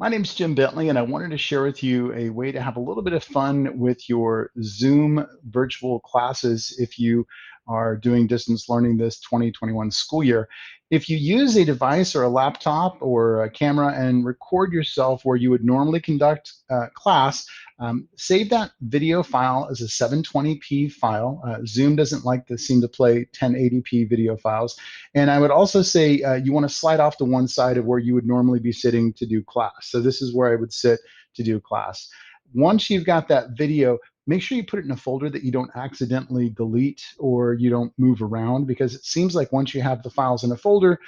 My name's Jim Bentley, and I wanted to share with you a way to have a little bit of fun with your Zoom virtual classes if you are doing distance learning this 2021 school year. If you use a device or a laptop or a camera and record yourself where you would normally conduct class, save that video file as a 720p file. Zoom doesn't like to seem to play 1080p video files. And I would also say you want to slide off to one side of where you would normally be sitting to do class. So this is where I would sit to do class. Once you've got that video, make sure you put it in a folder that you don't accidentally delete or you don't move around, because it seems like once you have the files in a folder,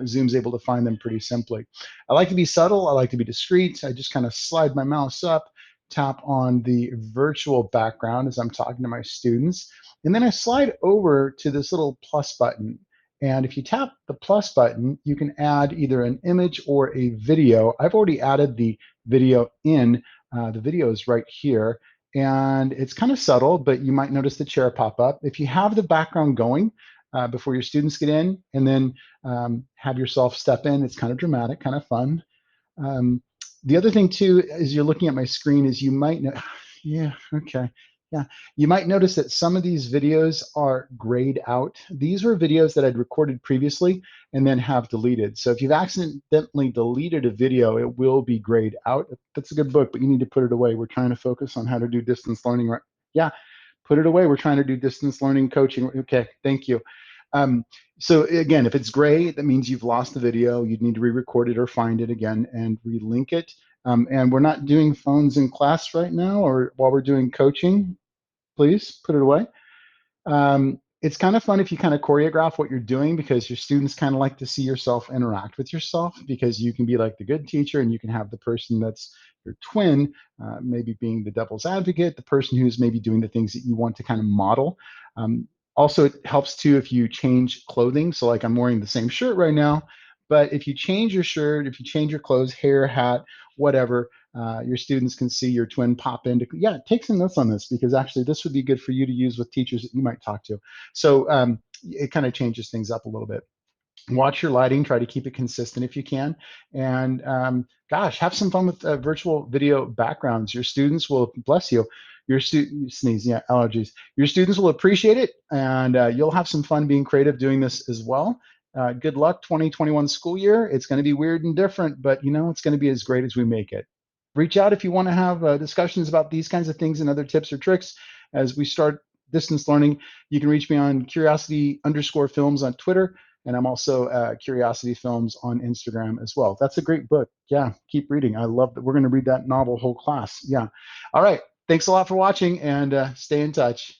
Zoom's able to find them pretty simply. I like to be subtle. I like to be discreet. I just kind of slide my mouse up, tap on the virtual background as I'm talking to my students, and then I slide over to this little plus button. And if you tap the plus button, you can add either an image or a video. I've already added the video in. The video is right here. And it's kind of subtle, but you might notice the chair pop up. If you have the background going before your students get in, and then have yourself step in, it's kind of dramatic, kind of fun. Um, the other thing too, as you're looking at my screen, is you might know, yeah, okay. Yeah, you might notice that some of these videos are grayed out. These were videos that I'd recorded previously and then have deleted. So if you've accidentally deleted a video, it will be grayed out. That's a good book, but you need to put it away. We're trying to focus on how to do distance learning, right? Yeah, put it away. We're trying to do distance learning coaching. Okay, thank you. Um, so again, if it's gray, that means you've lost the video. You'd need to re-record it or find it again and relink it. And we're not doing phones in class right now, or while we're doing coaching. Please put it away. It's kind of fun if you kind of choreograph what you're doing, because your students kind of like to see yourself interact with yourself, because you can be like the good teacher and you can have the person that's your twin, maybe being the devil's advocate, the person who's maybe doing the things that you want to kind of model. Also, it helps too if you change clothing. So, like I'm wearing the same shirt right now, but if you change your shirt, if you change your clothes, hair, hat, whatever, your students can see your twin pop into, yeah, take some notes on this, because actually this would be good for you to use with teachers that you might talk to. So it kind of changes things up a little bit. Watch your lighting, try to keep it consistent if you can. And gosh, have some fun with virtual video backgrounds. Your students will, bless you, your students sneeze, yeah, allergies. Your students will appreciate it, and you'll have some fun being creative doing this as well. Good luck 2021 school year. It's going to be weird and different, but you know, it's going to be as great as we make it. Reach out if you want to have discussions about these kinds of things and other tips or tricks as we start distance learning. You can reach me on curiosity_films on Twitter, and I'm also Curiosity Films on Instagram as well. That's a great book. Yeah, keep reading. I love that. We're going to read that novel whole class. Yeah. All right. Thanks a lot for watching, and stay in touch.